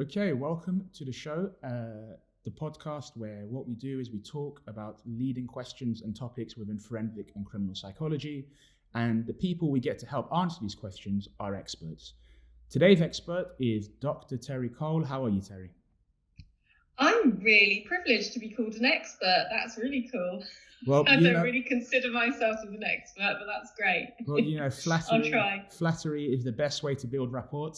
Okay, welcome to the show, the podcast where what we do is we talk about leading questions and topics within forensic and criminal psychology, and the people we get to help answer these questions are experts. Today's expert is Dr. Terri Cole. How are you, Terri? I'm really privileged to be called an expert. That's really cool. Well, I don't really consider myself as an expert, but that's great. Well, I'll try. Flattery is the best way to build rapport,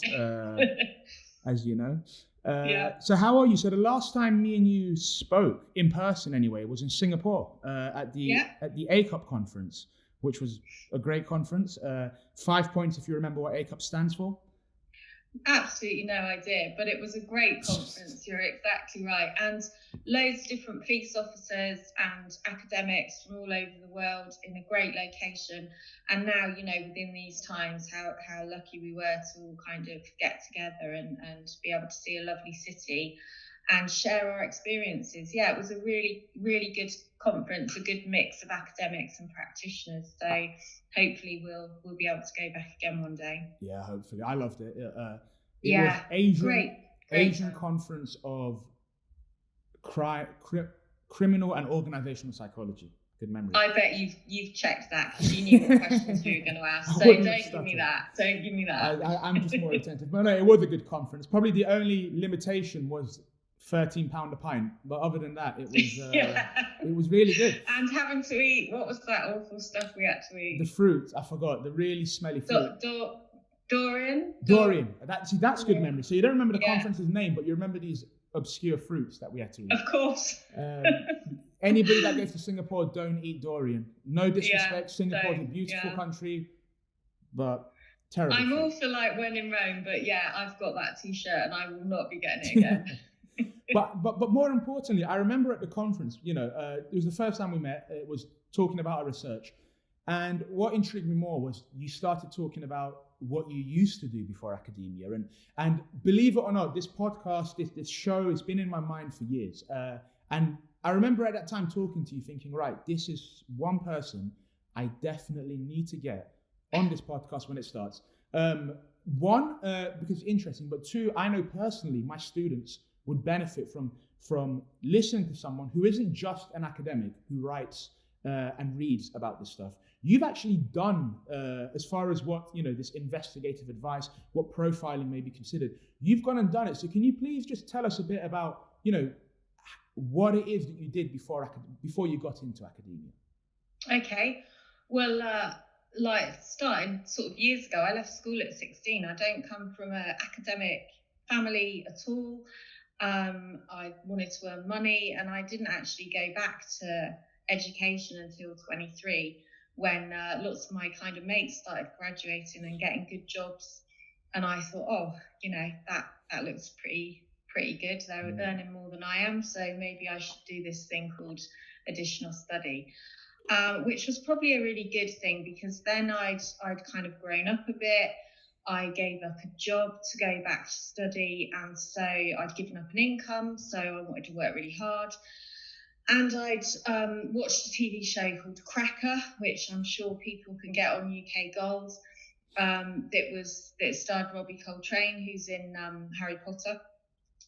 as you know. Yeah. So how are you? So the last time me and you spoke, in person anyway, was in Singapore at the ACUP conference, which was a great conference. 5 points if you remember what ACUP stands for. Absolutely no idea, but it was a great conference. You're exactly right. And loads of different police officers and academics from all over the world in a great location. And now, within these times, how lucky we were to all kind of get together and be able to see a lovely city and share our experiences. Yeah, it was a really, really good conference, a good mix of academics and practitioners. So hopefully we'll be able to go back again one day. Yeah, hopefully. I loved it. It was great Asian conference of criminal and organizational psychology. Good memory. I bet you've checked that because you knew what questions you were going to ask. So don't give me that. I'm just more attentive. But no, it was a good conference. Probably the only limitation was £13 a pint, but other than that, it was it was really good. And having to eat, what was that awful stuff we had to eat? The fruit, I forgot, the really smelly fruit. Dorian. That's good memory. So you don't remember the conference's name, but you remember these obscure fruits that we had to eat. Of course. Anybody that goes to Singapore, don't eat durian. No disrespect. Singapore's a beautiful country, but terrible. I'm all for like when in Rome, but I've got that T-shirt and I will not be getting it again. But more importantly, I remember at the conference, it was the first time we met. It was talking about our research, and what intrigued me more was you started talking about what you used to do before academia, and believe it or not, this podcast, this show, has been in my mind for years. And I remember at that time talking to you, thinking, right, this is one person I definitely need to get on this podcast when it starts. One, because it's interesting, but two, I know personally my students would benefit from listening to someone who isn't just an academic who writes and reads about this stuff. You've actually done, as far as what, this investigative advice, what profiling may be considered, you've gone and done it. So can you please just tell us a bit about, what it is that you did before you got into academia? Okay. Well, starting sort of years ago, I left school at 16. I don't come from an academic family at all. I wanted to earn money, and I didn't actually go back to education until 23, when lots of my kind of mates started graduating and getting good jobs, and I thought, that looks pretty good. They were earning more than I am, so maybe I should do this thing called additional study, which was probably a really good thing, because then I'd kind of grown up a bit. I gave up a job to go back to study, and so I'd given up an income, so I wanted to work really hard. And I'd watched a TV show called Cracker, which I'm sure people can get on UK Gold. That starred Robbie Coltrane, who's in Harry Potter,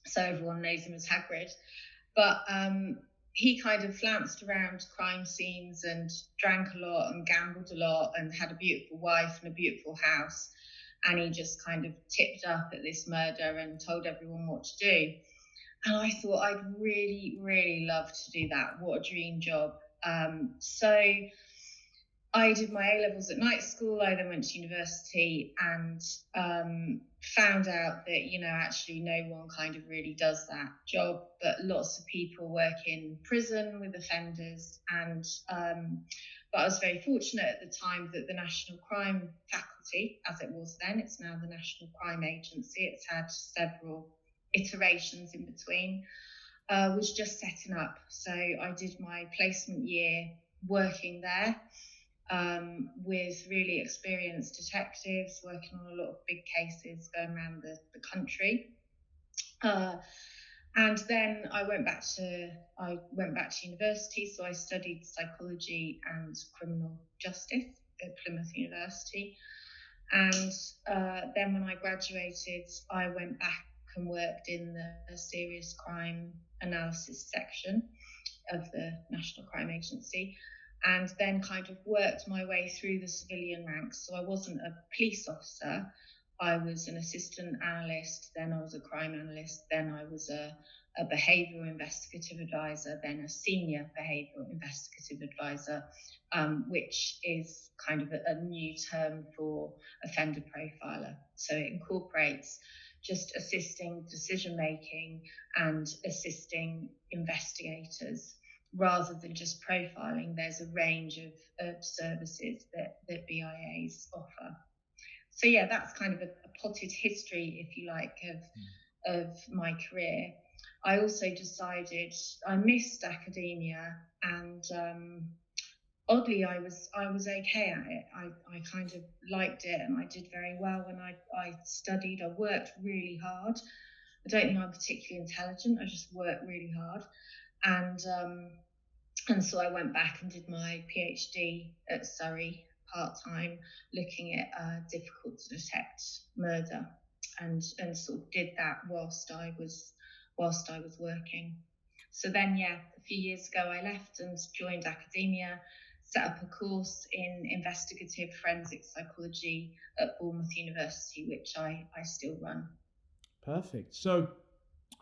so everyone knows him as Hagrid. But he kind of flounced around crime scenes and drank a lot and gambled a lot and had a beautiful wife and a beautiful house. And he just kind of tipped up at this murder and told everyone what to do. And I thought I'd really, really love to do that. What a dream job. So I did my A-levels at night school. I then went to university and found out that, actually no one kind of really does that job, but lots of people work in prison with offenders. And but I was very fortunate at the time that the National Crime Faculty, as it was then, it's now the National Crime Agency, it's had several iterations in between, was just setting up. So I did my placement year working there with really experienced detectives, working on a lot of big cases going around the country. And then I went back to university, so I studied psychology and criminal justice at Plymouth University. And then when I graduated, I went back and worked in the serious crime analysis section of the National Crime Agency, and then kind of worked my way through the civilian ranks. So I wasn't a police officer. I was an assistant analyst, then I was a crime analyst, then I was a behavioural investigative advisor, then a senior behavioural investigative advisor, which is kind of a new term for offender profiler. So it incorporates just assisting decision making and assisting investigators rather than just profiling. There's a range of services that BIAs offer. So yeah, that's kind of a potted history, if you like, of my career. I also decided I missed academia, and oddly, I was okay at it. I kind of liked it, and I did very well when I studied. I worked really hard. I don't think I'm particularly intelligent. I just worked really hard, and so I went back and did my PhD at Surrey part-time, looking at difficult to detect murder, and sort of did that whilst I was working. So then, yeah, a few years ago, I left and joined academia, set up a course in investigative forensic psychology at Bournemouth University, which I still run. Perfect. So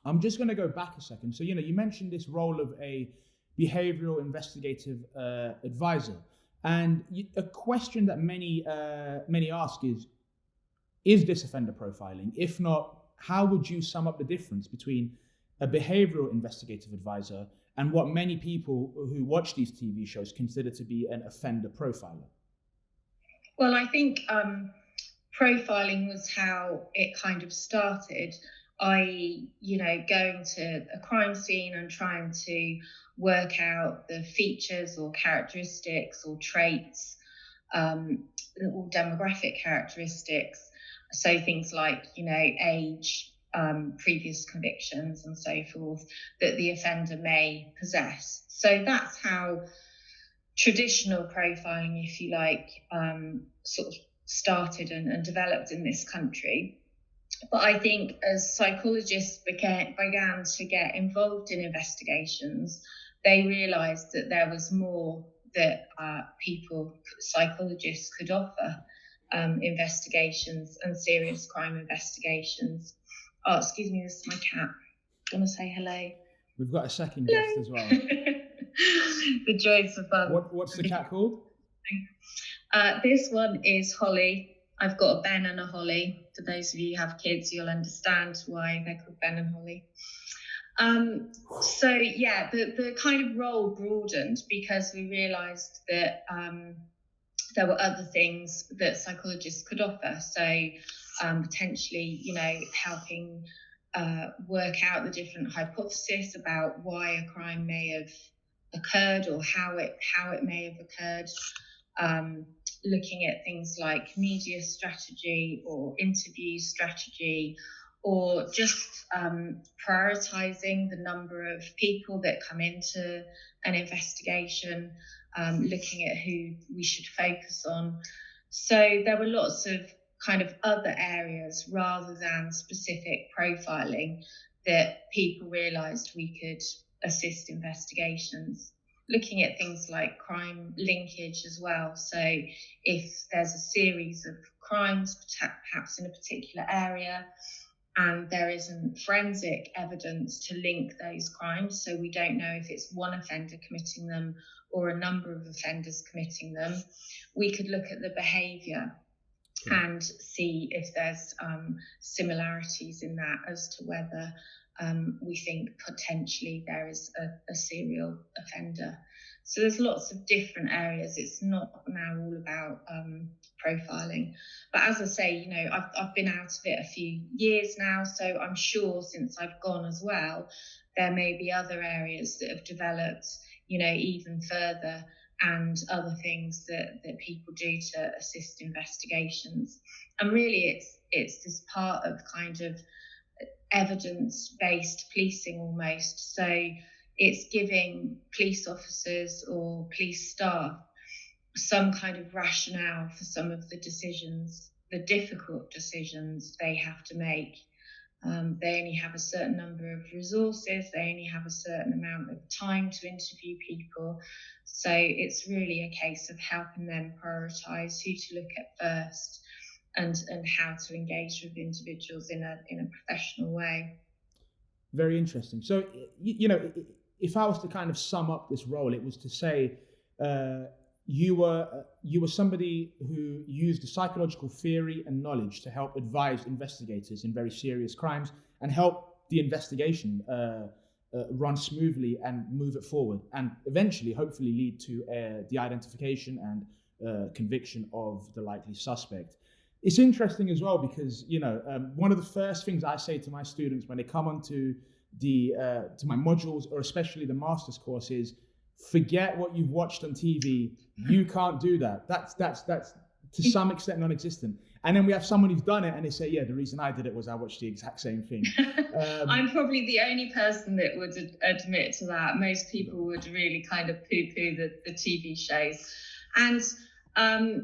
I'm just going to go back a second. So, you mentioned this role of a behavioural investigative advisor. And a question that many ask is this offender profiling? If not, how would you sum up the difference between a behavioural investigative advisor and what many people who watch these TV shows consider to be an offender profiler? Well, I think profiling was how it kind of started. Going to a crime scene and trying to work out the features or characteristics or traits or demographic characteristics. So things like, age, previous convictions and so forth that the offender may possess. So that's how traditional profiling, if you like, sort of started and developed in this country. But I think as psychologists began to get involved in investigations, they realised that there was more that psychologists could offer investigations and serious crime investigations. Oh, excuse me, this is my cat. I want to say hello. We've got a second guest as well. The joys of What's the cat called? This one is Holly. I've got a Ben and a Holly. For those of you who have kids, you'll understand why they're called Ben and Holly. So yeah, the kind of role broadened because we realised that there were other things that psychologists could offer. So potentially, helping work out the different hypotheses about why a crime may have occurred or how it may have occurred. Looking at things like media strategy or interview strategy, or just prioritising the number of people that come into an investigation, looking at who we should focus on. So there were lots of kind of other areas rather than specific profiling that people realised we could assist investigations. Looking at things like crime linkage as well. So if there's a series of crimes, perhaps in a particular area, and there isn't forensic evidence to link those crimes, so we don't know if it's one offender committing them or a number of offenders committing them, we could look at the behaviour and see if there's similarities in that as to whether we think potentially there is a serial offender. So there's lots of different areas. It's not now all about profiling. But as I say, I've been out of it a few years now, so I'm sure since I've gone as well, there may be other areas that have developed, even further, and other things that people do to assist investigations. And really it's this part of kind of evidence-based policing almost. So it's giving police officers or police staff some kind of rationale for some of the decisions, the difficult decisions they have to make. They only have a certain number of resources. They only have a certain amount of time to interview people. So it's really a case of helping them prioritise who to look at first, and how to engage with individuals in a professional way. Very interesting. So, if I was to kind of sum up this role, it was to say you were somebody who used the psychological theory and knowledge to help advise investigators in very serious crimes and help the investigation run smoothly and move it forward, and eventually, hopefully, lead to the identification and conviction of the likely suspect. It's interesting as well because one of the first things I say to my students when they come onto to my modules, or especially the master's course, is forget what you've watched on TV. You can't do that. That's to some extent non-existent. And then we have someone who's done it and they say, yeah, the reason I did it was I watched the exact same thing. I'm probably the only person that would admit to that. Most people would really kind of poo-poo the TV shows. And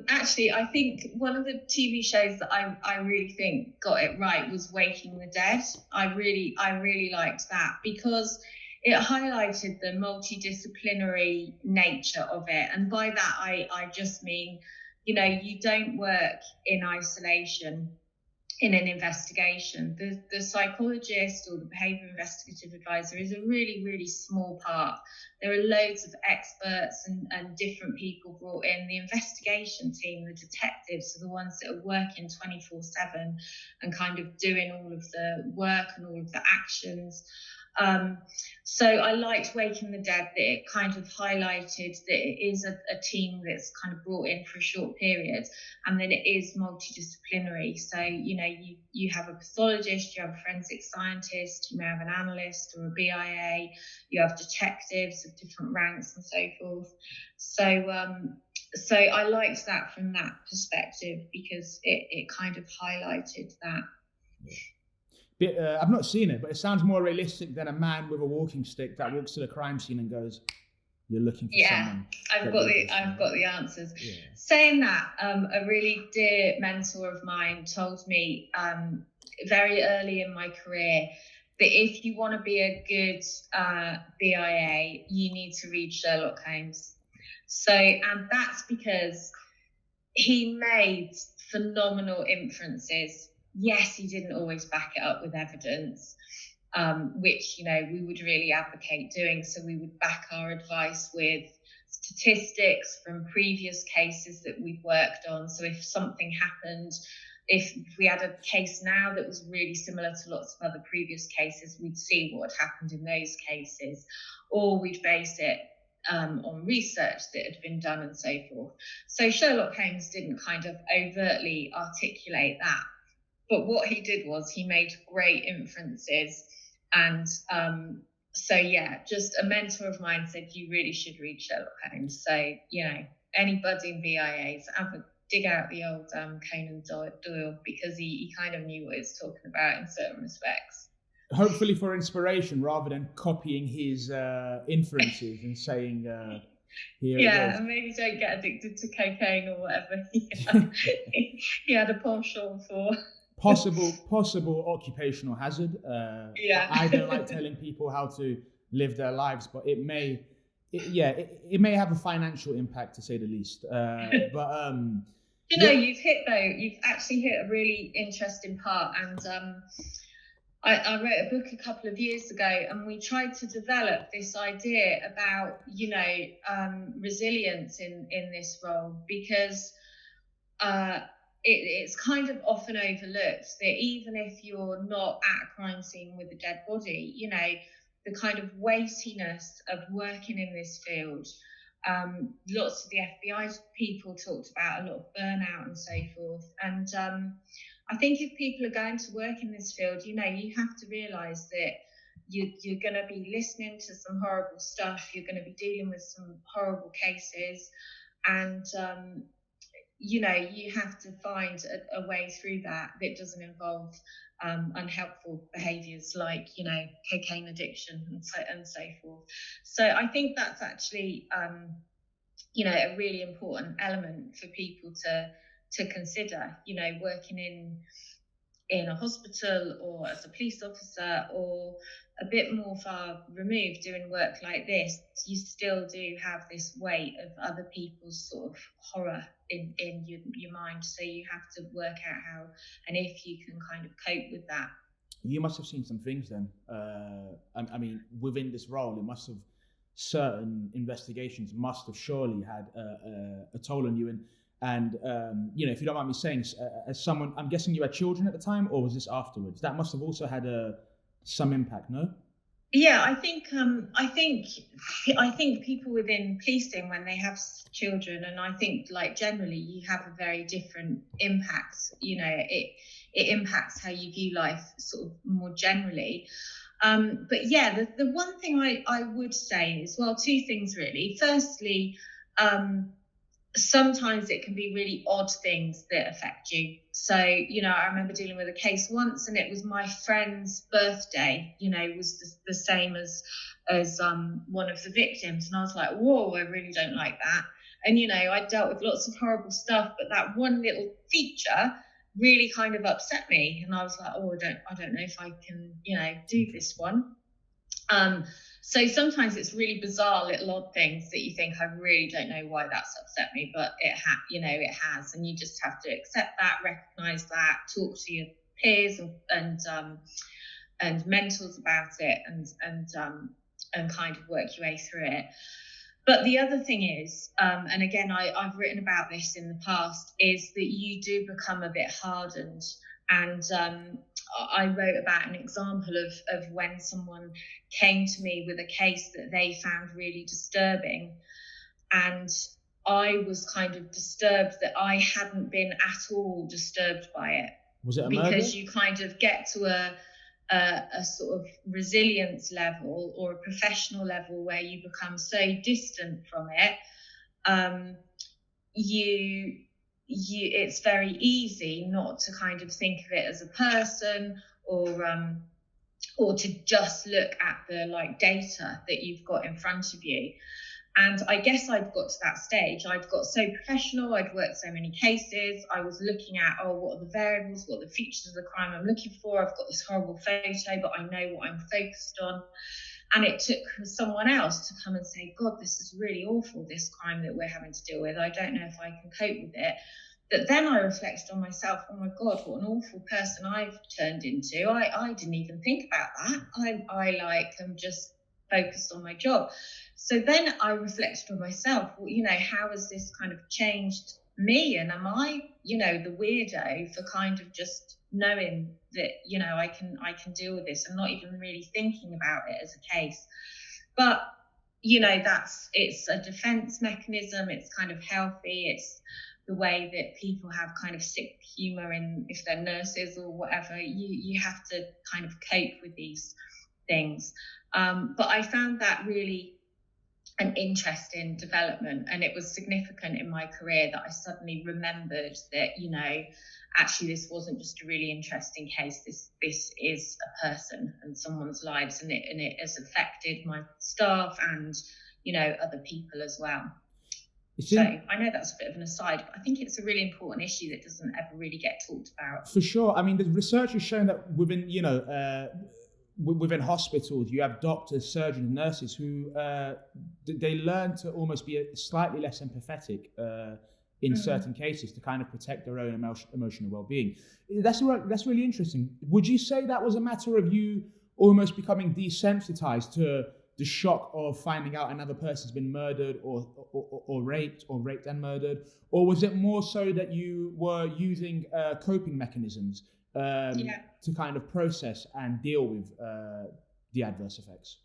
actually, I think one of the TV shows that I really think got it right was Waking the Dead. I really liked that because it highlighted the multidisciplinary nature of it. And by that, I just mean, you don't work in isolation in an investigation. The psychologist or the behavioural investigative advisor is a really, really small part. There are loads of experts and different people brought in. The investigation team, the detectives, are the ones that are working 24/7 and kind of doing all of the work and all of the actions. So I liked Waking the Dead, that it kind of highlighted that it is a team that's kind of brought in for a short period, and then it is multidisciplinary. So, you have a pathologist, you have a forensic scientist, you may have an analyst or a BIA, you have detectives of different ranks and so forth. So I liked that from that perspective because it kind of highlighted that. I've not seen it, but it sounds more realistic than a man with a walking stick that walks to the crime scene and goes, "You're looking for someone." I've got the answers. Yeah. Saying that, a really dear mentor of mine told me very early in my career that if you want to be a good BIA, you need to read Sherlock Holmes. So, and that's because he made phenomenal inferences. Yes, he didn't always back it up with evidence, which, we would really advocate doing. So we would back our advice with statistics from previous cases that we've worked on. So if something happened, if we had a case now that was really similar to lots of other previous cases, we'd see what had happened in those cases, or we'd base it on research that had been done and so forth. So Sherlock Holmes didn't kind of overtly articulate that. But what he did was he made great inferences. And just a mentor of mine said, you really should read Sherlock Holmes. So, any budding BIAs, dig out the old Conan Doyle, because he kind of knew what he was talking about in certain respects. Hopefully for inspiration rather than copying his inferences and saying, here it is. And maybe don't get addicted to cocaine or whatever he had a penchant for. Possible occupational hazard. I don't like telling people how to live their lives, but it may have a financial impact, to say the least. You've actually hit a really interesting part, and I wrote a book a couple of years ago, and we tried to develop this idea about resilience in this role, because it's kind of often overlooked that even if you're not at a crime scene with a dead body, the kind of weightiness of working in this field. Lots of the FBI people talked about a lot of burnout and so forth. And I think if people are going to work in this field, you have to realise that you're going to be listening to some horrible stuff. You're going to be dealing with some horrible cases, and you have to find a way through that doesn't involve unhelpful behaviours like cocaine addiction and so forth. So I think that's actually a really important element for people to consider. Working in in a hospital or as a police officer or a bit more far removed doing work like this, you still do have this weight of other people's sort of horror in your mind. So you have to work out how and if you can kind of cope with that. You must have seen some things then. I mean, within this role, it must have, certain investigations must have surely had a toll on you. And if you don't mind me saying, as someone, I'm guessing you had children at the time, or was this afterwards? That must have also had some impact, no? Yeah, I think people within policing, when they have children, and I think like generally you have a very different impact. It impacts how you view life sort of more generally. But yeah, the one thing I would say is, well, two things really. Firstly, sometimes it can be really odd things that affect you. So, I remember dealing with a case once, and it was my friend's birthday, was the same as one of the victims. And I was like, whoa, I really don't like that. And, I dealt with lots of horrible stuff, but that one little feature really kind of upset me. And I was like, oh, I don't know if I can, do this one. So sometimes it's really bizarre little odd things that you think, I really don't know why that's upset me, but it has, and you just have to accept that, recognize that, talk to your peers and mentors about it, and kind of work your way through it. But the other thing is, and again, I've written about this in the past, is that you do become a bit hardened. And I wrote about an example of when someone came to me with a case that they found really disturbing. And I was kind of disturbed that I hadn't been at all disturbed by it. Was it a murder? Because you kind of get to a sort of resilience level or a professional level where you become so distant from it, it's very easy not to kind of think of it as a person, or to just look at the like data that you've got in front of you. And I guess I'd got to that stage. I'd got so professional. I'd worked so many cases. I was looking at, what are the variables? What are the features of the crime I'm looking for? I've got this horrible photo, but I know what I'm focused on. And it took someone else to come and say, God, this is really awful, this crime that we're having to deal with. I don't know if I can cope with it. But then I reflected on myself, oh my God, what an awful person I've turned into. I didn't even think about that. I am just focused on my job. So then I reflected on myself, how has this kind of changed me? And am I, the weirdo for kind of just knowing that, I can deal with this and not even really thinking about it as a case. But, it's a defense mechanism. It's kind of healthy. It's the way that people have kind of sick humor in, if they're nurses or whatever, you have to kind of cope with these things. But I found that really an interesting development, and it was significant in my career that I suddenly remembered that, actually this wasn't just a really interesting case. This is a person and someone's lives, and it has affected my staff and, other people as well. So I know that's a bit of an aside, but I think it's a really important issue that doesn't ever really get talked about. For sure. I mean, the research has shown that within, within hospitals, you have doctors, surgeons, nurses who they learn to almost be slightly less empathetic in certain cases to kind of protect their own emotional well-being. That's really interesting. Would you say that was a matter of you almost becoming desensitized to the shock of finding out another person's been murdered or raped and murdered? Or was it more so that you were using coping mechanisms to kind of process and deal with the adverse effects?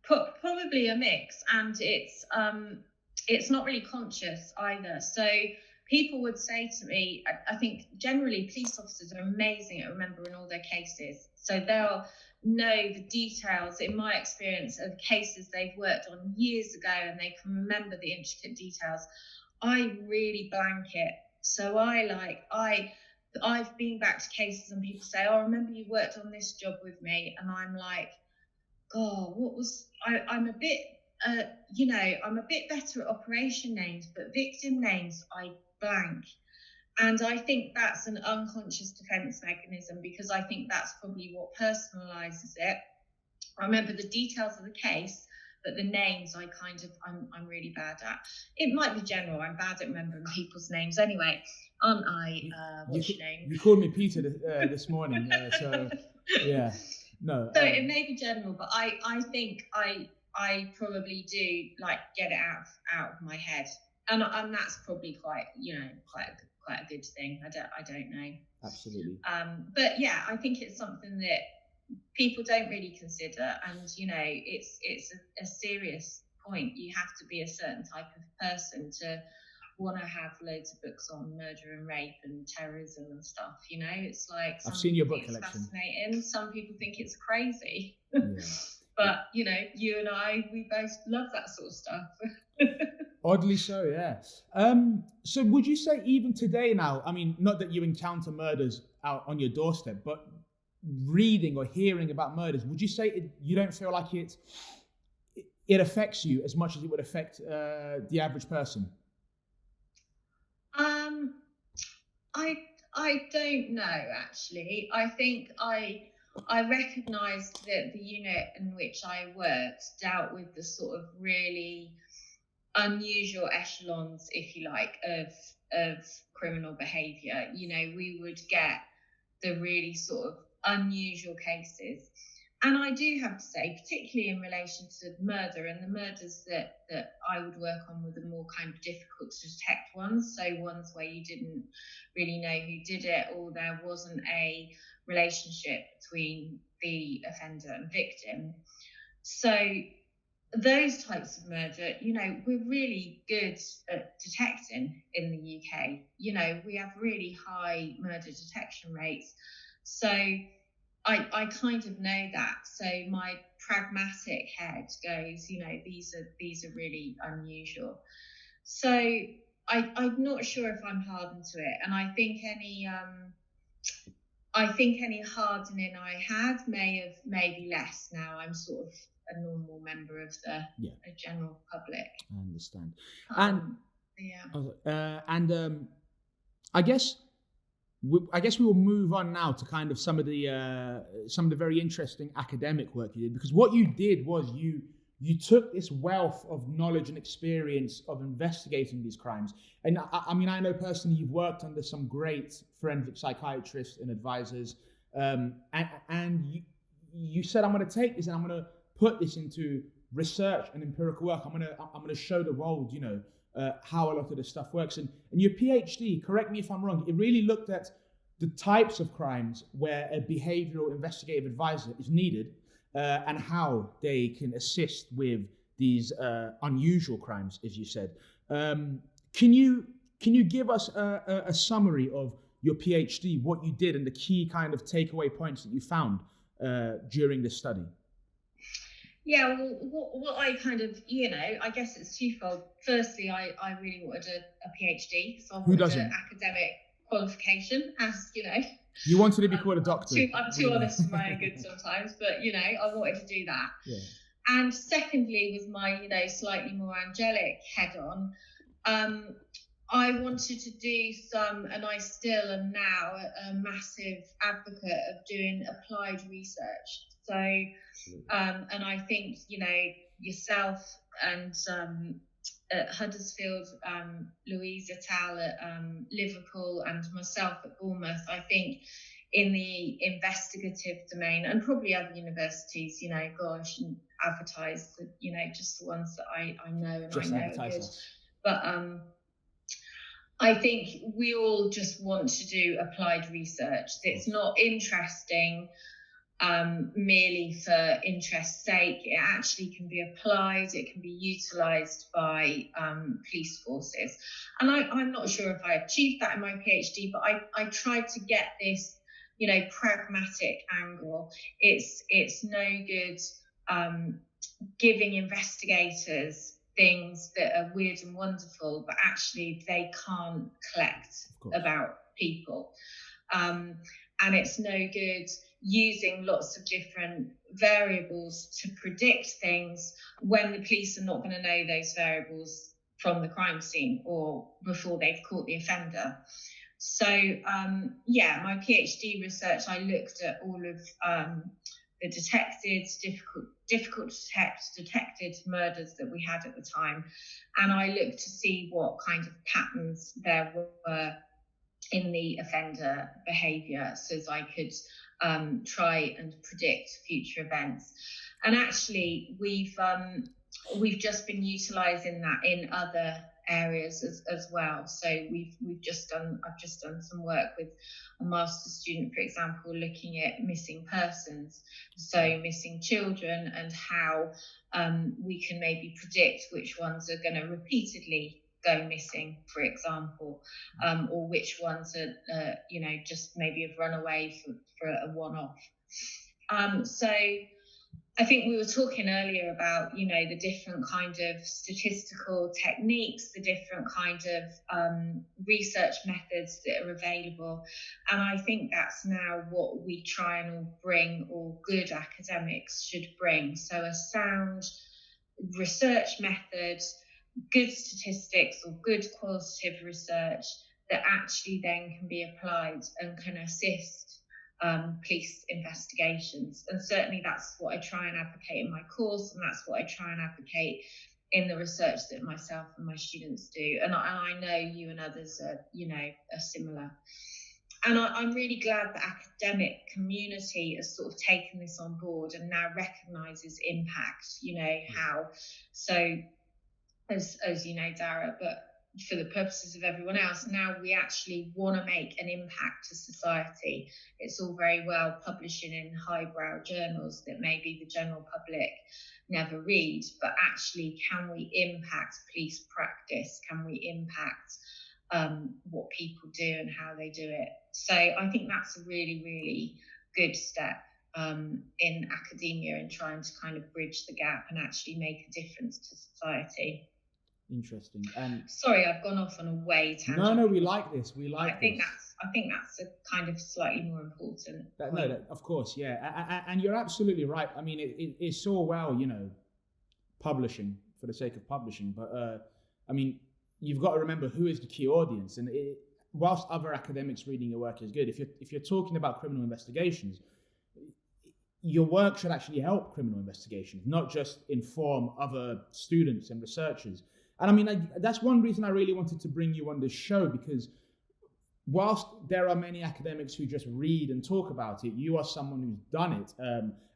Probably a mix, and it's not really conscious either. So people would say to me, I think generally police officers are amazing at remembering all their cases. So they'll know the details, in my experience, of cases they've worked on years ago, and they can remember the intricate details. I really blank it. So I've been back to cases and people say, I remember you worked on this job with me. And I'm like, God, I'm a bit, I'm a bit better at operation names, but victim names, I blank. And I think that's an unconscious defense mechanism, because I think that's probably what personalizes it. I remember the details of the case, but the names I'm really bad at. It might be general. I'm bad at remembering people's names anyway, aren't I? What's your name? You called me Peter this morning, so yeah, no. So it may be general, but I think I probably do like get it out of my head, and that's probably quite a good thing. I don't know. Absolutely. But yeah, I think it's something that people don't really consider, and it's a serious point. You have to be a certain type of person to want to have loads of books on murder and rape and terrorism and stuff. It's like, I've seen your book it's collection. Fascinating. Some people think it's crazy. Yeah. But you and I, we both love that sort of stuff. Oddly so, yeah. So would you say even today now, I mean, not that you encounter murders out on your doorstep, but reading or hearing about murders, would you say you don't feel like it affects you as much as it would affect the average person? I don't know, actually. I think I recognised that the unit in which I worked dealt with the sort of really unusual echelons, if you like, of criminal behaviour. We would get the really sort of unusual cases. And I do have to say, particularly in relation to murder, and the murders that I would work on were the more kind of difficult to detect ones. So ones where you didn't really know who did it, or there wasn't a relationship between the offender and victim. So those types of murder, we're really good at detecting in the UK. We have really high murder detection rates. So I kind of know that. So my pragmatic head goes, these are really unusual. So I'm not sure if I'm hardened to it. And I think any hardening I had may be less now. I'm sort of a normal member of the general public. I understand. I guess we will move on now to kind of some of the very interesting academic work you did, because what you did was you took this wealth of knowledge and experience of investigating these crimes. And I mean, I know personally you've worked under some great forensic psychiatrists and advisors, and you said, I'm going to take this and I'm going to put this into research and empirical work. I'm going to show the world, how a lot of this stuff works. And your PhD, correct me if I'm wrong, it really looked at the types of crimes where a behavioural investigative advisor is needed, and how they can assist with these unusual crimes, as you said. Can you give us a summary of your PhD, what you did, and the key kind of takeaway points that you found during this study? Yeah, well, what I kind of, I guess it's twofold. Firstly, I really wanted a PhD, so I wanted an academic qualification, as You wanted to be called a doctor. I'm too honest for my own good sometimes, but I wanted to do that. Yeah. And secondly, with my slightly more angelic head on, I wanted to do some, and I still am now a massive advocate of doing applied research. So, and I think, yourself and at Huddersfield, Louise et al. At Liverpool, and myself at Bournemouth, I think in the investigative domain, and probably other universities, I shouldn't advertise, just the ones that I know and just I know are good. But I think we all just want to do applied research. It's not interesting merely for interest's sake. It actually can be applied, it can be utilised by police forces. And I'm not sure if I achieved that in my PhD, but I tried to get this, pragmatic angle. It's no good giving investigators things that are weird and wonderful, but actually they can't collect about people. And it's no good using lots of different variables to predict things when the police are not going to know those variables from the crime scene or before they've caught the offender. So my PhD research, I looked at all of the difficult to detected murders that we had at the time, and I looked to see what kind of patterns there were in the offender behaviour, so as I could try and predict future events. And actually, we've just been utilising that in other areas as well. So I've just done some work with a master's student, for example, looking at missing persons, so missing children, and how we can maybe predict which ones are going to repeatedly go missing, for example, or which ones are just maybe have run away for a one-off. So I think we were talking earlier about, the different kind of statistical techniques, the different kind of research methods that are available. And I think that's now what we try and all bring, or good academics should bring. So a sound research method, good statistics, or good qualitative research that actually then can be applied and can assist police investigations. And certainly that's what I try and advocate in my course, and that's what I try and advocate in the research that myself and my students do. And I know you and others are similar. And I'm really glad the academic community has sort of taken this on board and now recognises impact, how. So as you know, Dara, but for the purposes of everyone else, now we actually want to make an impact to society. It's all very well publishing in highbrow journals that maybe the general public never read, but actually, can we impact police practice? Can we impact what people do and how they do it? So I think that's a really, really good step in academia, in trying to kind of bridge the gap and actually make a difference to society. Interesting. Sorry, I've gone off on a way tangent. No, we like this. I think that's a kind of slightly more important. Of course, yeah. And you're absolutely right. I mean, it's so well, publishing for the sake of publishing, but I mean, you've got to remember who is the key audience. And whilst other academics reading your work is good, if you're talking about criminal investigations, your work should actually help criminal investigations, not just inform other students and researchers. And I mean, that's one reason I really wanted to bring you on this show, because whilst there are many academics who just read and talk about it, you are someone who's done it.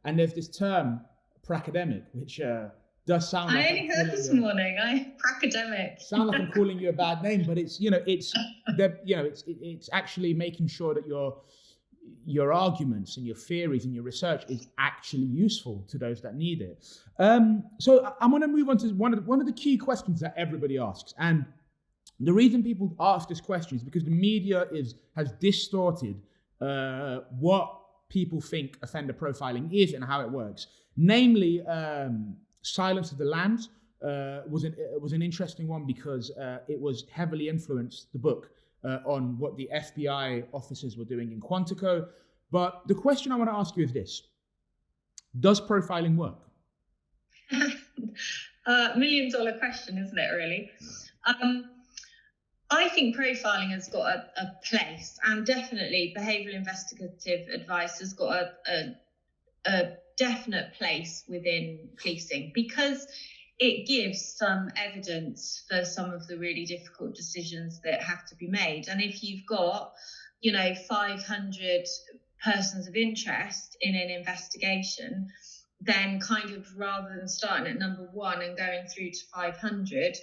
And there's this term, pracademic, which does sound like... I only heard this morning, pracademic. Sound like I'm calling you a bad name, but it's actually making sure that your arguments and your theories and your research is actually useful to those that need it. So I'm going to move on to one of the key questions that everybody asks. And the reason people ask this question is because the media has distorted what people think offender profiling is and how it works. Namely, Silence of the Lambs was an interesting one, because it was heavily influenced, the book, on what the FBI officers were doing in Quantico. But the question I want to ask you is this: does profiling work? $1 million question, isn't it, really? I think profiling has got a place, and definitely Behavioural Investigative Advisor has got a definite place within policing, because it gives some evidence for some of the really difficult decisions that have to be made. And if you've got, 500 persons of interest in an investigation, then kind of rather than starting at number one and going through to 500,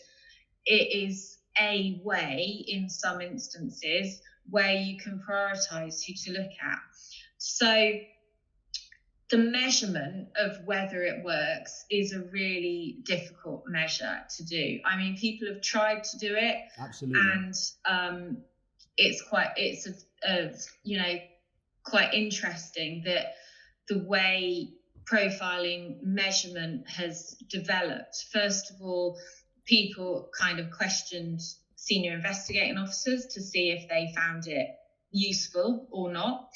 it is a way in some instances where you can prioritise who to look at. So the measurement of whether it works is a really difficult measure to do. I mean, people have tried to do it. Absolutely. And it's quite interesting that the way profiling measurement has developed. First of all, people kind of questioned senior investigating officers to see if they found it useful or not.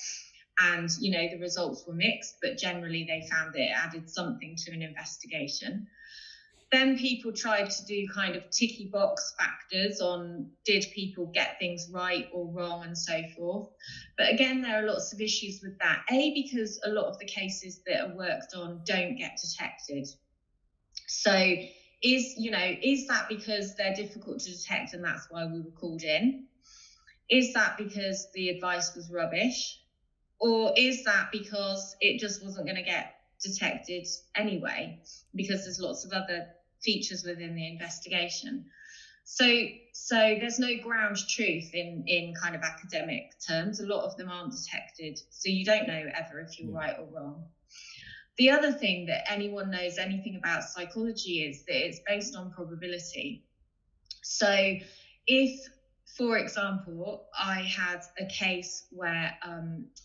And, the results were mixed, but generally they found that it added something to an investigation. Then people tried to do kind of ticky box factors on did people get things right or wrong and so forth. But again, there are lots of issues with that. Because a lot of the cases that are worked on don't get detected. So is that because they're difficult to detect and that's why we were called in? Is that because the advice was rubbish? Or is that because it just wasn't going to get detected anyway, because there's lots of other features within the investigation? So there's no ground truth in kind of academic terms. A lot of them aren't detected, so you don't know ever if you're right or wrong. The other thing that anyone knows anything about psychology is that it's based on probability. So if, for example, I had a case where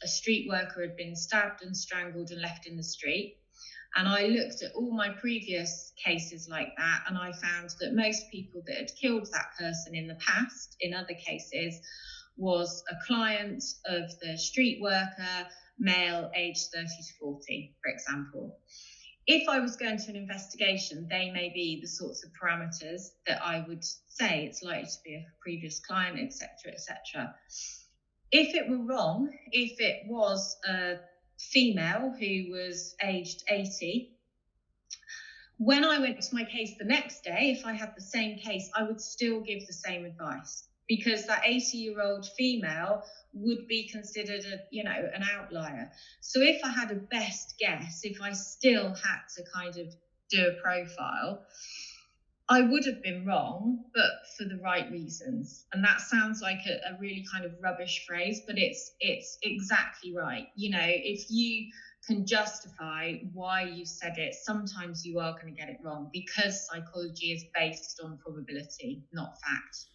a street worker had been stabbed and strangled and left in the street, and I looked at all my previous cases like that, and I found that most people that had killed that person in the past, in other cases, was a client of the street worker, male, aged 30 to 40, for example. If I was going to an investigation, they may be the sorts of parameters that I would say it's likely to be a previous client, etc., etc. If it were wrong, if it was a female who was aged 80, when I went to my case the next day, if I had the same case, I would still give the same advice, because that 80-year-old female would be considered an outlier. So if I had a best guess, if I still had to kind of do a profile, I would have been wrong, but for the right reasons. And that sounds like a really kind of rubbish phrase, but it's exactly right. If you can justify why you said it, sometimes you are going to get it wrong, because psychology is based on probability, not fact.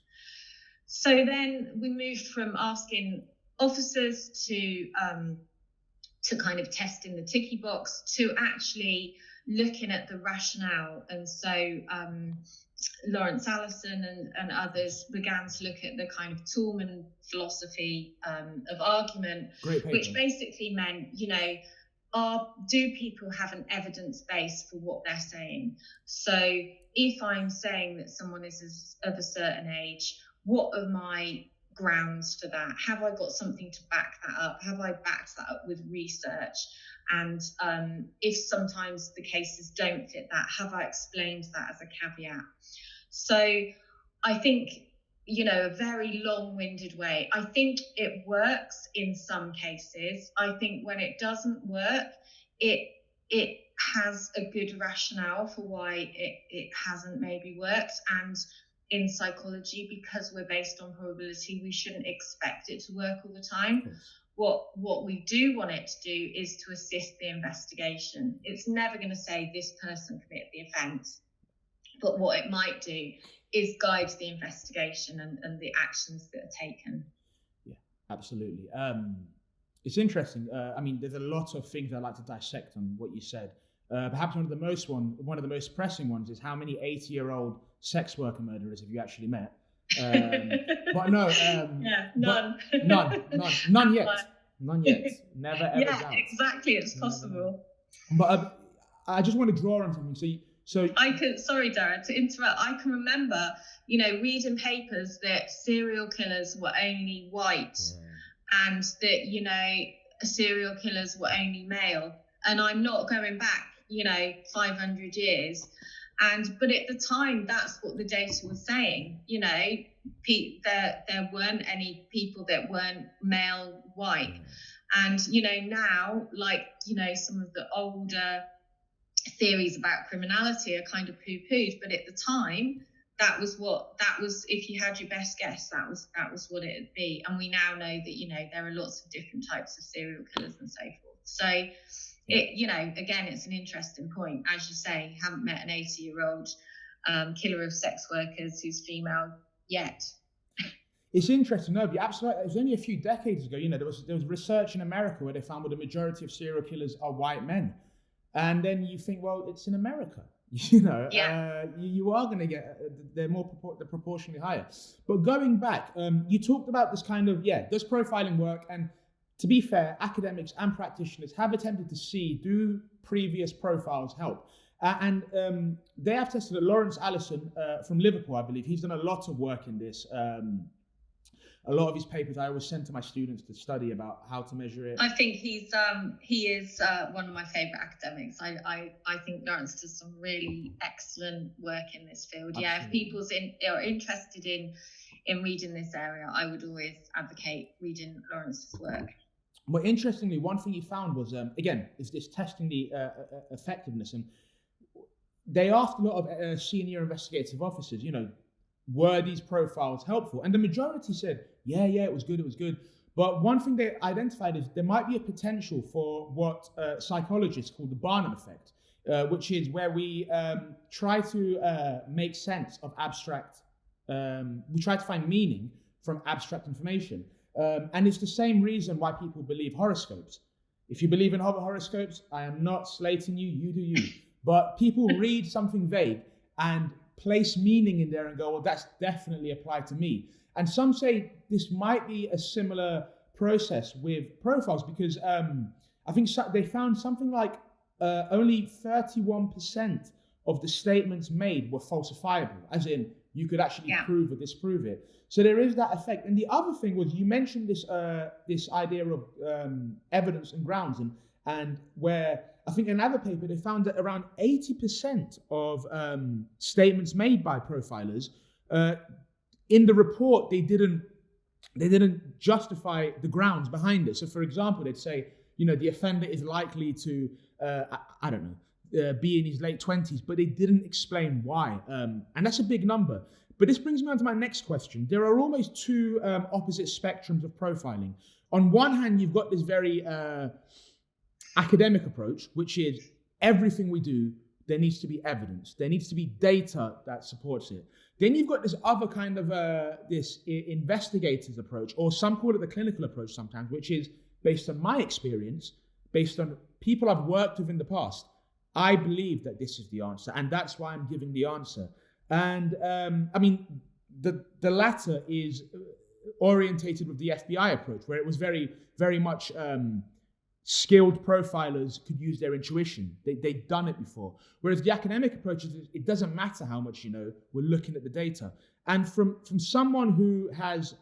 So then we moved from asking officers to kind of testing the ticky box to actually looking at the rationale. And so Lawrence Allison and others began to look at the kind of Toulmin philosophy of argument, which basically meant, do people have an evidence base for what they're saying? So if I'm saying that someone is of a certain age, what are my grounds for that? Have I got something to back that up? Have I backed that up with research? And if sometimes the cases don't fit that, have I explained that as a caveat? So I think, a very long-winded way. I think it works in some cases. I think when it doesn't work, it has a good rationale for why it hasn't maybe worked. And in psychology, because we're based on probability, we shouldn't expect it to work all the time. What we do want it to do is to assist the investigation. It's never going to say this person committed the offence, but what it might do is guide the investigation and the actions that are taken. Yeah, absolutely. It's interesting. There's a lot of things I'd like to dissect on what you said. Perhaps one of the most pressing ones is how many 80-year-old sex worker murderers have you actually met? But no, none. None yet. Never ever. Yeah, exactly. It's possible. But I just want to draw on something. So sorry, Darren, to interrupt. I can remember, reading papers that serial killers were only white, and that serial killers were only male. And I'm not going back, 500 years. But at the time, that's what the data was saying. There weren't any people that weren't male white. And, now, some of the older theories about criminality are kind of poo-pooed. But at the time, that was if you had your best guess, that was what it would be. And we now know that, there are lots of different types of serial killers and so forth. So again, it's an interesting point. As you say, haven't met an 80-year-old killer of sex workers who's female yet. It's interesting. No, but absolutely. It was only a few decades ago. There was research in America where they found the majority of serial killers are white men, and then you think, well, it's in America. You are going to get they're proportionally higher. But going back, you talked about this kind of does profiling work? And to be fair, academics and practitioners have attempted to see, do previous profiles help? And they have tested it. Lawrence Allison from Liverpool, I believe. He's done a lot of work in this. A lot of his papers I always send to my students to study about how to measure it. I think he is one of my favourite academics. I think Lawrence does some really excellent work in this field. Absolutely. Yeah, if people are interested in reading this area, I would always advocate reading Lawrence's work. But interestingly, one thing he found was, again, is this testing the effectiveness. And they asked a lot of senior investigative officers, were these profiles helpful? And the majority said, yeah, it was good. But one thing they identified is there might be a potential for what psychologists call the Barnum effect, which is where we try to make sense of abstract, we try to find meaning from abstract information. And it's the same reason why people believe horoscopes. If you believe in horoscopes, I am not slating you, you do you. But people read something vague and place meaning in there and go, well, that's definitely applied to me. And some say this might be a similar process with profiles because I think they found something like only 31% of the statements made were falsifiable, as in you could actually prove or disprove it. So there is that effect. And the other thing was, you mentioned this idea of evidence and grounds, and where I think in another paper they found that around 80% of statements made by profilers in the report they didn't justify the grounds behind it. So, for example, they'd say, the offender is likely to be in his late 20s, but they didn't explain why, and that's a big number. But this brings me on to my next question. There are almost two opposite spectrums of profiling. On one hand, you've got this very academic approach, which is everything we do, there needs to be evidence. There needs to be data that supports it. Then you've got this other kind of this investigator's approach, or some call it the clinical approach sometimes, which is based on my experience, based on people I've worked with in the past. I believe that this is the answer, and that's why I'm giving the answer. And the latter is orientated with the FBI approach, where it was very, very much skilled profilers could use their intuition. They'd done it before. Whereas the academic approach is, it doesn't matter how much you know, we're looking at the data. And from someone who has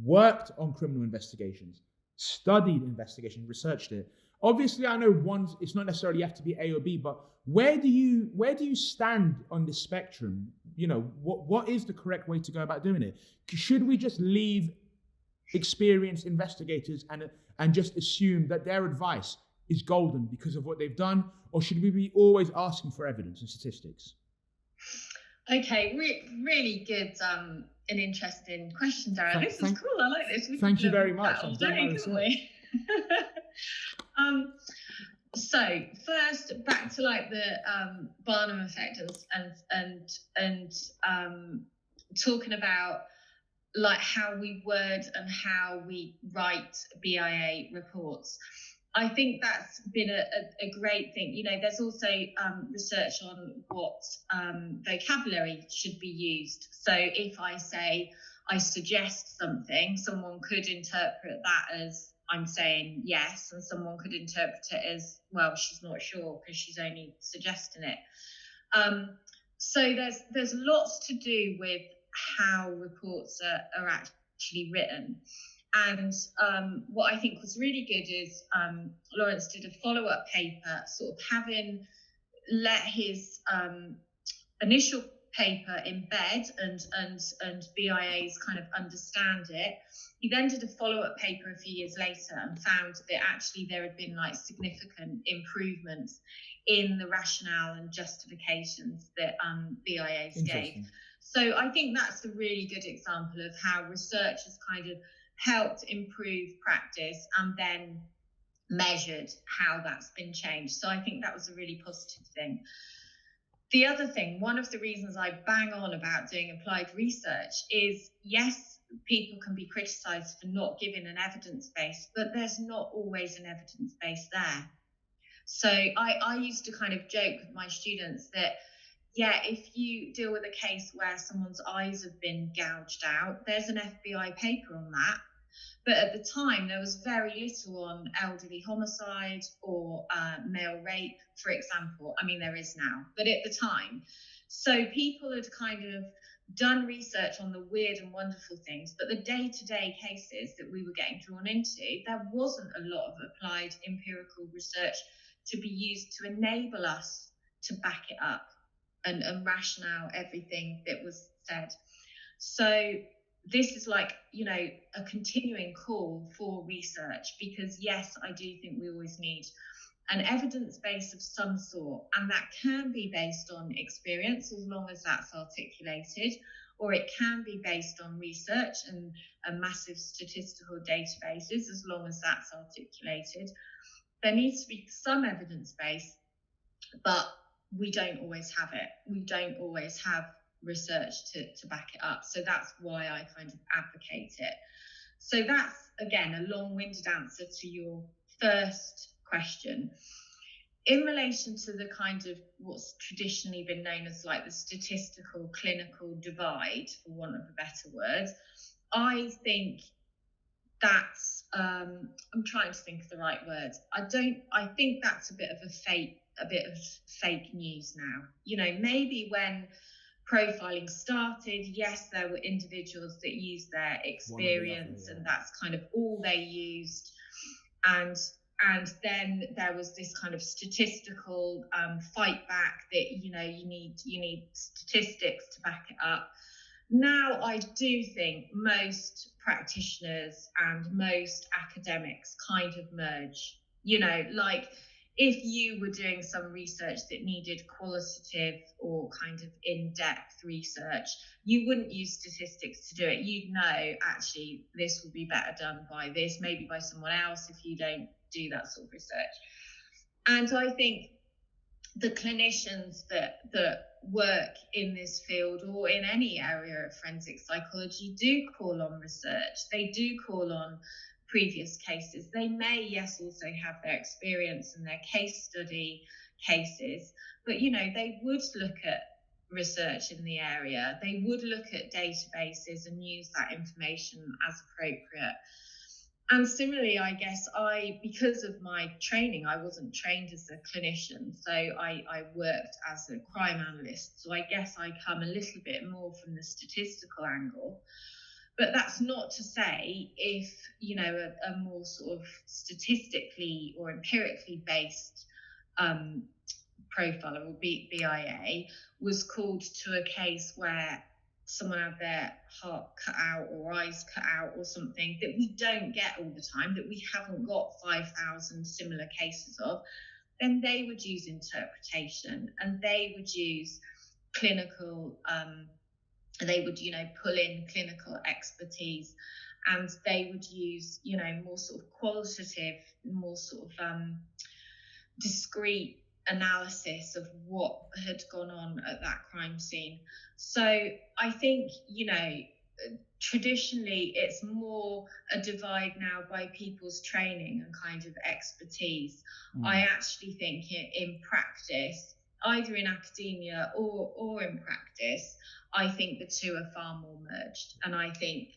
worked on criminal investigations, studied investigation, researched it, obviously I know it's not necessarily have to be A or B, but where do you stand on this spectrum? What is the correct way to go about doing it? Should we just leave experienced investigators and just assume that their advice is golden because of what they've done, or should we be always asking for evidence and statistics? Okay, really good and interesting question, Darren. This is cool. I like this. Thank you very much. I've done my research. So first, back to like the Barnum effect and talking about like how we word and how we write BIA reports. I think that's been a great thing. There's also research on what vocabulary should be used. So if I say I suggest something, someone could interpret that as I'm saying yes, and someone could interpret it as, well, she's not sure because she's only suggesting it. So there's lots to do with how reports are actually written. And what I think was really good is Lawrence did a follow-up paper, sort of having let his initial paper embed and BIAs kind of understand it. He then did a follow-up paper a few years later and found that actually there had been like significant improvements in the rationale and justifications that BIAs gave. So I think that's a really good example of how research has kind of helped improve practice and then measured how that's been changed. So I think that was a really positive thing. The other thing, one of the reasons I bang on about doing applied research is, yes, people can be criticised for not giving an evidence base, but there's not always an evidence base there. So I used to kind of joke with my students that, yeah, if you deal with a case where someone's eyes have been gouged out, there's an FBI paper on that. But at the time, there was very little on elderly homicide or male rape, for example. I mean, there is now, but at the time. So people had kind of done research on the weird and wonderful things, but the day-to-day cases that we were getting drawn into, there wasn't a lot of applied empirical research to be used to enable us to back it up and rationale everything that was said. So this is like, a continuing call for research, because yes, I do think we always need an evidence base of some sort, and that can be based on experience as long as that's articulated, or it can be based on research and massive statistical databases as long as that's articulated. There needs to be some evidence base, but we don't always have it. We don't always have research to back it up. So that's why I kind of advocate it. So that's, again, a long-winded answer to your first question. In relation to the kind of what's traditionally been known as like the statistical clinical divide, for want of a better word, I think that's I'm trying to think of the right words. I think that's a bit of fake news now. Maybe when profiling started, yes, there were individuals that used their experience and that's kind of all they used, and then there was this kind of statistical fight back that you need statistics to back it up. Now I do think most practitioners and most academics kind of merge, like if you were doing some research that needed qualitative or kind of in-depth research, you wouldn't use statistics to do it. You'd know, actually, this would be better done by this, maybe by someone else, if you don't do that sort of research. And I think the clinicians that work in this field or in any area of forensic psychology do call on research. They do call on previous cases. They may, yes, also have their experience and their case study cases, but they would look at research in the area. They would look at databases and use that information as appropriate. And similarly, I guess because of my training, I wasn't trained as a clinician, so I worked as a crime analyst. So I guess I come a little bit more from the statistical angle. But that's not to say if, a more sort of statistically or empirically based profiler or BIA was called to a case where someone had their heart cut out or eyes cut out or something that we don't get all the time, that we haven't got 5,000 similar cases of, then they would use interpretation and they would use clinical they would, pull in clinical expertise, and they would use, more sort of qualitative, more sort of discrete analysis of what had gone on at that crime scene. So I think, traditionally it's more a divide now by people's training and kind of expertise. I actually think in practice, either in academia or in practice, I think the two are far more merged. And I think,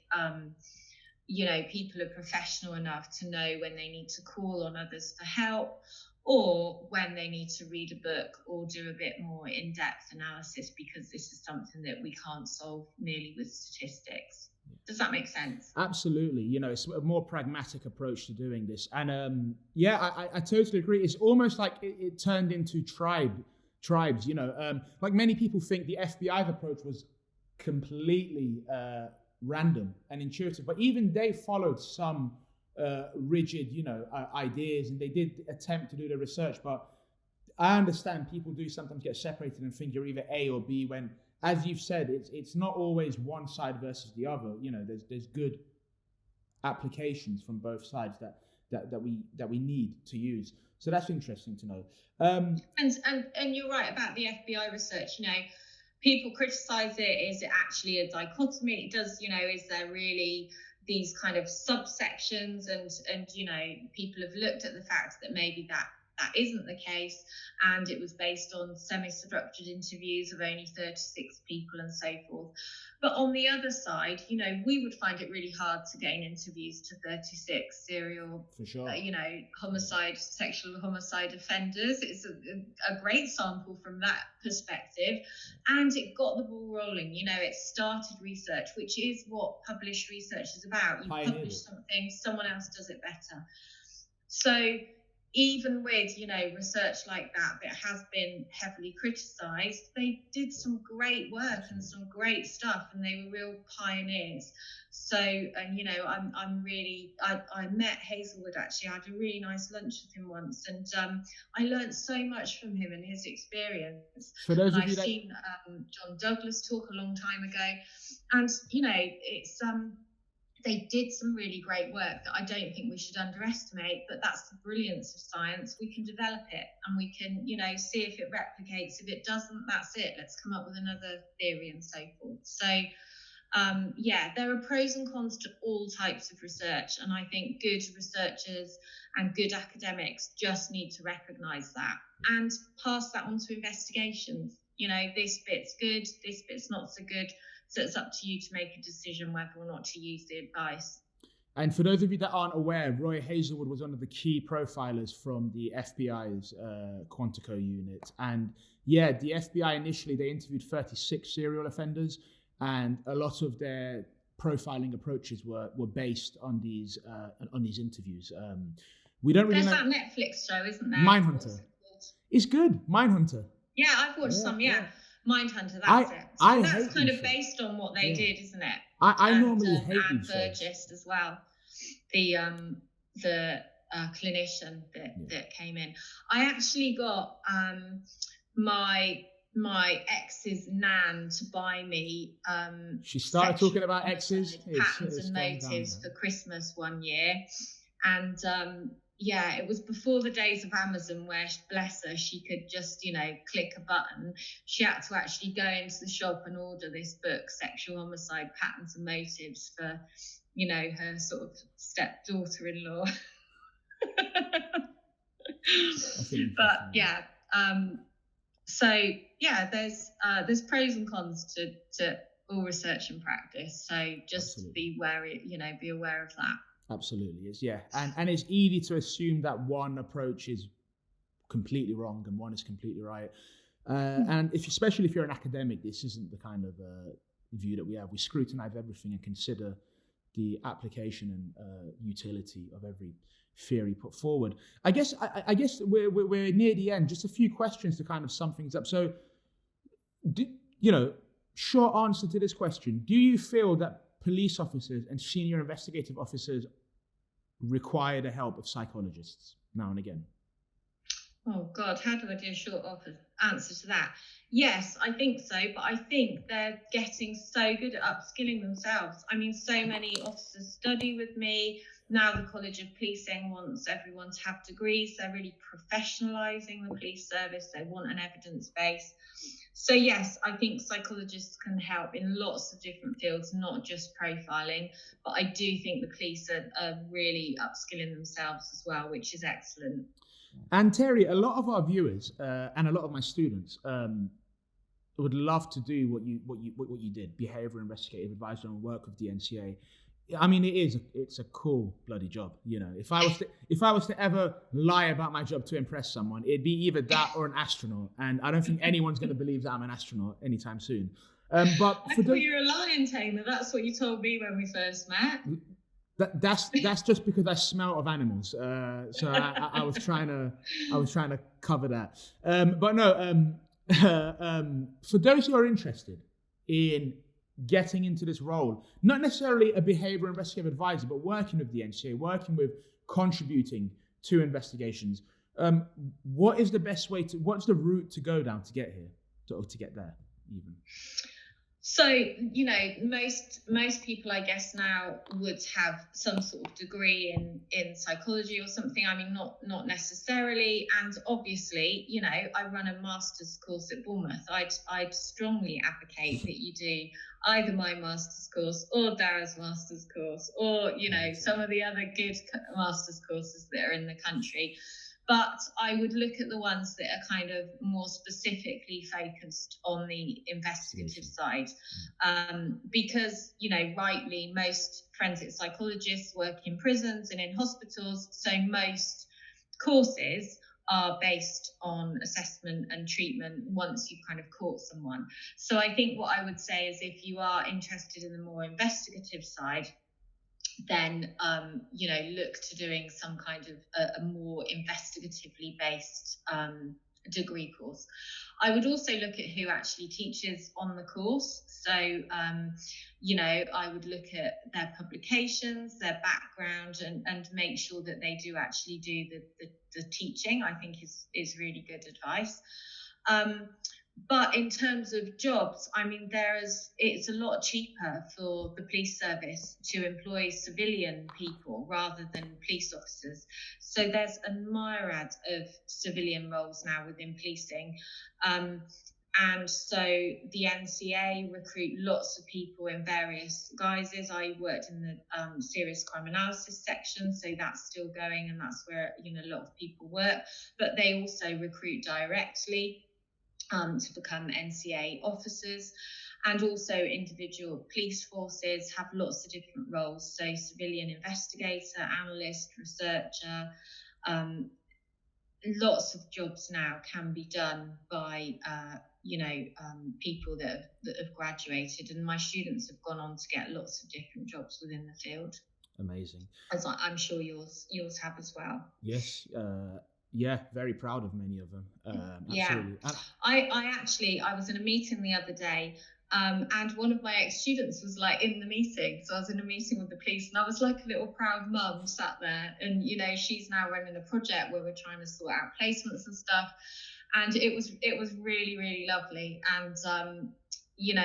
people are professional enough to know when they need to call on others for help, or when they need to read a book or do a bit more in-depth analysis, because this is something that we can't solve merely with statistics. Does that make sense? Absolutely. It's a more pragmatic approach to doing this. And I totally agree. It's almost like it turned into tribes, like many people think the FBI's approach was completely random and intuitive, but even they followed some rigid, ideas, and they did attempt to do the research. But I understand people do sometimes get separated and think you're either A or B, when, as you've said, it's not always one side versus the other. There's good applications from both sides that we need to use. So that's interesting to know. And you're right about the FBI research. People criticize it. Is it actually a dichotomy? It does, is there really these kind of subsections? And people have looked at the fact that maybe that that isn't the case, and it was based on semi-structured interviews of only 36 people and so forth. But on the other side, we would find it really hard to gain interviews to 36 serial, For sure. sexual homicide offenders. It's a great sample from that perspective, and it got the ball rolling. It started research, which is what published research is about. You publish something, someone else does it better. So even with, research like that has been heavily criticised, they did some great work and some great stuff, and they were real pioneers. So, and, I met Hazelwood, actually. I had a really nice lunch with him once, and I learned so much from him and his experience. For those and of you I've seen John Douglas talk a long time ago, and, it's... they did some really great work that I don't think we should underestimate, but that's the brilliance of science. We can develop it, and we can, see if it replicates. If it doesn't, that's it. Let's come up with another theory and so forth. So, there are pros and cons to all types of research, and I think good researchers and good academics just need to recognise that and pass that on to investigations. This bit's good, this bit's not so good. So it's up to you to make a decision whether or not to use the advice. And for those of you that aren't aware, Roy Hazelwood was one of the key profilers from the FBI's Quantico unit. And the FBI initially, they interviewed 36 serial offenders, and a lot of their profiling approaches were based on these interviews. We don't really There's know. that Netflix show, isn't there? Mindhunter. It's good. Mindhunter. Yeah, I've watched some. Yeah. Mindhunter, that's it. So that's kind of based on what they did, isn't it? I normally hate Anne these Burgess as well, the clinician that came in. I actually got my ex's nan to buy me she started talking about exes, patterns and motives for Christmas one year, and it was before the days of Amazon where, bless her, she could just, click a button. She had to actually go into the shop and order this book, Sexual Homicide, Patterns and Motives, for, her sort of stepdaughter-in-law. There's pros and cons to all research and practice. So just be aware of that. Absolutely is, yeah. And it's easy to assume that one approach is completely wrong and one is completely right. And especially if you're an academic, this isn't the kind of view that we have. We scrutinize everything and consider the application and utility of every theory put forward. I guess we're near the end. Just a few questions to kind of sum things up. So, short answer to this question: do you feel that police officers and senior investigative officers require the help of psychologists now and again? Oh God, how do I do a short answer to that? Yes, I think so, but I think they're getting so good at upskilling themselves. I mean, so many officers study with me. Now the College of Policing wants everyone to have degrees. They're really professionalising the police service. They want an evidence base. So yes, I think psychologists can help in lots of different fields, not just profiling, but I do think the police are really upskilling themselves as well, which is excellent. And Terri, a lot of our viewers and a lot of my students would love to do what you did, Behavioural Investigative Advisor, and work with the NCA. I mean, it's a cool bloody job. If I was to ever lie about my job to impress someone, it'd be either that or an astronaut. And I don't think anyone's going to believe that I'm an astronaut anytime soon. But I thought you were a lion tamer. That's what you told me when we first met. That's just because I smell of animals. So I was trying to cover that. But no. For those who are interested in getting into this role, not necessarily a behavioural investigative advisor, but working with the NCA, working with contributing to investigations, what is the best way what's the route to go down to get here, to get there even? So, most people, I guess, now would have some sort of degree in psychology or something. I mean, not necessarily. And obviously, I run a master's course at Bournemouth. I'd strongly advocate that you do either my master's course or Dara's master's course, or, some of the other good master's courses that are in the country. But I would look at the ones that are kind of more specifically focused on the investigative side, because, rightly, most forensic psychologists work in prisons and in hospitals, so most courses are based on assessment and treatment once you've kind of caught someone. So I think what I would say is, if you are interested in the more investigative side, then look to doing some kind of a more investigatively based degree course. I would also look at who actually teaches on the course. So I would look at their publications, their background, and make sure that they do actually do the teaching. I think is really good advice. But in terms of jobs, I mean, it's a lot cheaper for the police service to employ civilian people rather than police officers. So there's a myriad of civilian roles now within policing. And so the NCA recruit lots of people in various guises. I worked in the serious crime analysis section, so that's still going, and that's where a lot of people work. But they also recruit directly to become NCA officers, and also individual police forces have lots of different roles. So civilian investigator, analyst, researcher, lots of jobs now can be done by people that have graduated, and my students have gone on to get lots of different jobs within the field. Amazing. As I'm sure yours have as well. Yes. Yeah, very proud of many of them. Absolutely. I was in a meeting the other day, and one of my ex-students was like in the meeting. So I was in a meeting with the police, and I was like a little proud mum sat there, and she's now running a project where we're trying to sort out placements and stuff, and it was really, really lovely. And you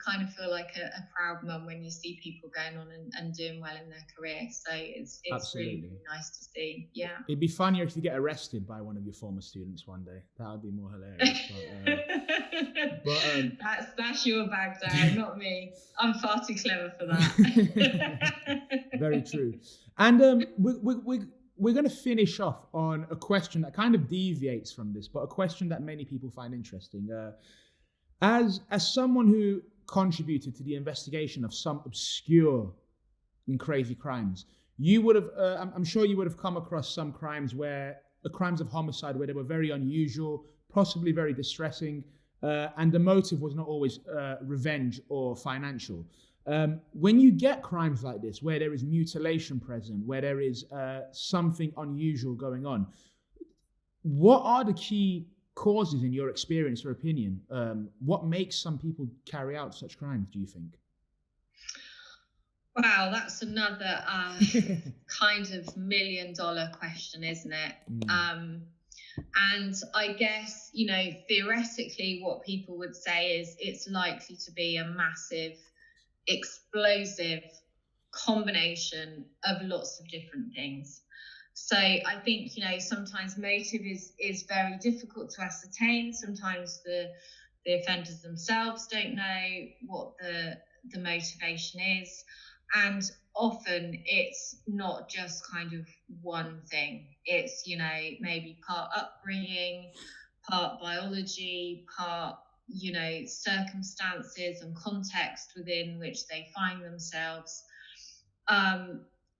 kind of feel like a proud mum when you see people going on and doing well in their career. So it's really, really nice to see. Yeah. It'd be funnier if you get arrested by one of your former students one day. That would be more hilarious. That's your bag, Dan, not me. I'm far too clever for that. Very true. And we're going to finish off on a question that kind of deviates from this, but a question that many people find interesting. As someone who contributed to the investigation of some obscure and crazy crimes, you would have, I'm sure you would have come across some crimes of homicide where they were very unusual, possibly very distressing, and the motive was not always revenge or financial. When you get crimes like this, where there is mutilation present, where there is something unusual going on, what are the key causes in your experience or opinion? What makes some people carry out such crimes, do you think? Wow, that's another kind of $1 million question, isn't it? And I guess, theoretically what people would say is it's likely to be a massive, explosive combination of lots of different things. So I think, sometimes motive is very difficult to ascertain. Sometimes the offenders themselves don't know what the motivation is. And often it's not just kind of one thing. It's, maybe part upbringing, part biology, part, circumstances and context within which they find themselves.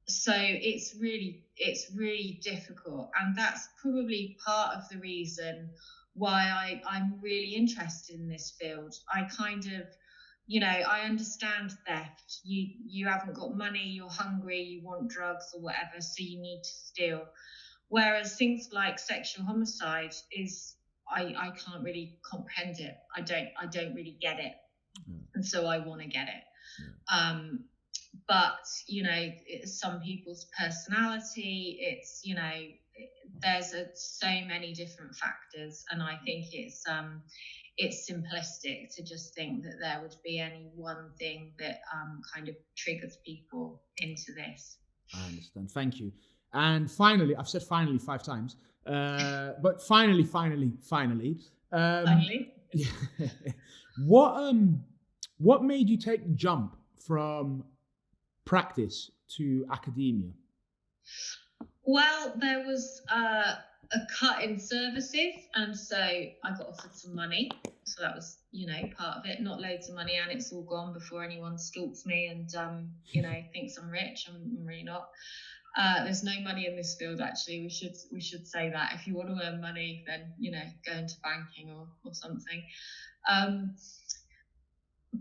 So it's really difficult, and that's probably part of the reason why I'm really interested in this field. I kind of, I understand theft. You haven't got money, you're hungry, you want drugs or whatever, so you need to steal. Whereas things like sexual homicide I can't really comprehend it. I don't really get it, and so I want to get it. But it's some people's personality. It's there's so many different factors, and I think it's simplistic to just think that there would be any one thing that kind of triggers people into this. I understand. Thank you. And finally, I've said finally 5 times, but finally. What made you take the jump from practice to academia? Well, there was a cut in services, and so I got offered some money. So that was, part of it. Not loads of money, and it's all gone before anyone stalks me and thinks I'm rich. I'm really not. There's no money in this field, actually. We should say that. If you want to earn money, then go into banking or something.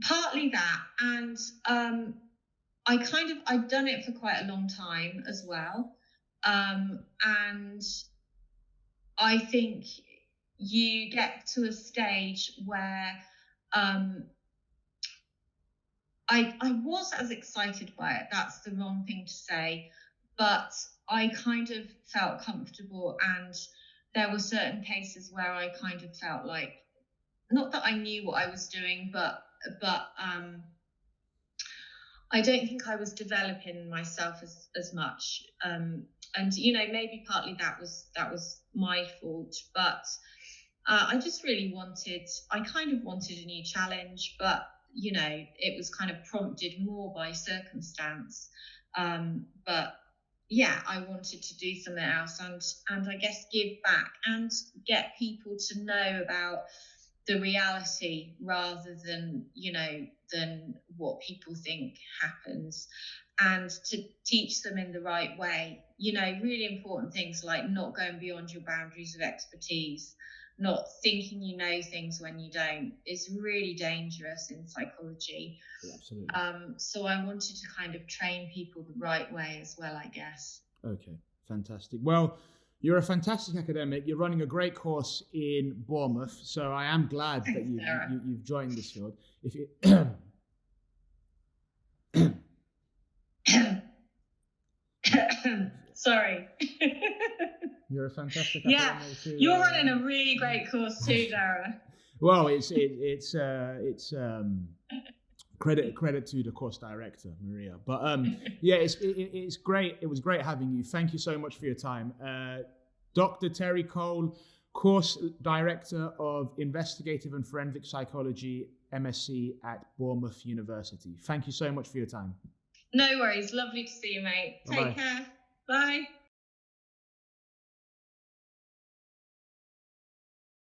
Partly that, and I'd done it for quite a long time as well. And I think you get to a stage where I was as excited by it. That's the wrong thing to say, but I kind of felt comfortable, and there were certain cases where I kind of felt like, not that I knew what I was doing, but I don't think I was developing myself as much. And maybe partly that was my fault, but I just really wanted a new challenge, but it was kind of prompted more by circumstance. But yeah, I wanted to do something else, and I guess give back and get people to know about the reality rather than what people think happens, and to teach them in the right way. Really important things like not going beyond your boundaries of expertise, not thinking you know things when you don't, is really dangerous in psychology. Yeah, absolutely. So I wanted to kind of train people the right way as well, I guess. Okay, fantastic. Well, you're a fantastic academic. You're running a great course in Bournemouth, so I am glad that you've joined this field. If you Sorry. You're a fantastic yeah, academic too. You're running a really great course too, Dara. Well, it's credit to the course director, Maria. But yeah, it's great. It was great having you. Thank you so much for your time. Dr. Terri Cole, course director of Investigative and Forensic Psychology, MSc at Bournemouth University. Thank you so much for your time. No worries. Lovely to see you, mate. Bye-bye. Take care. Bye.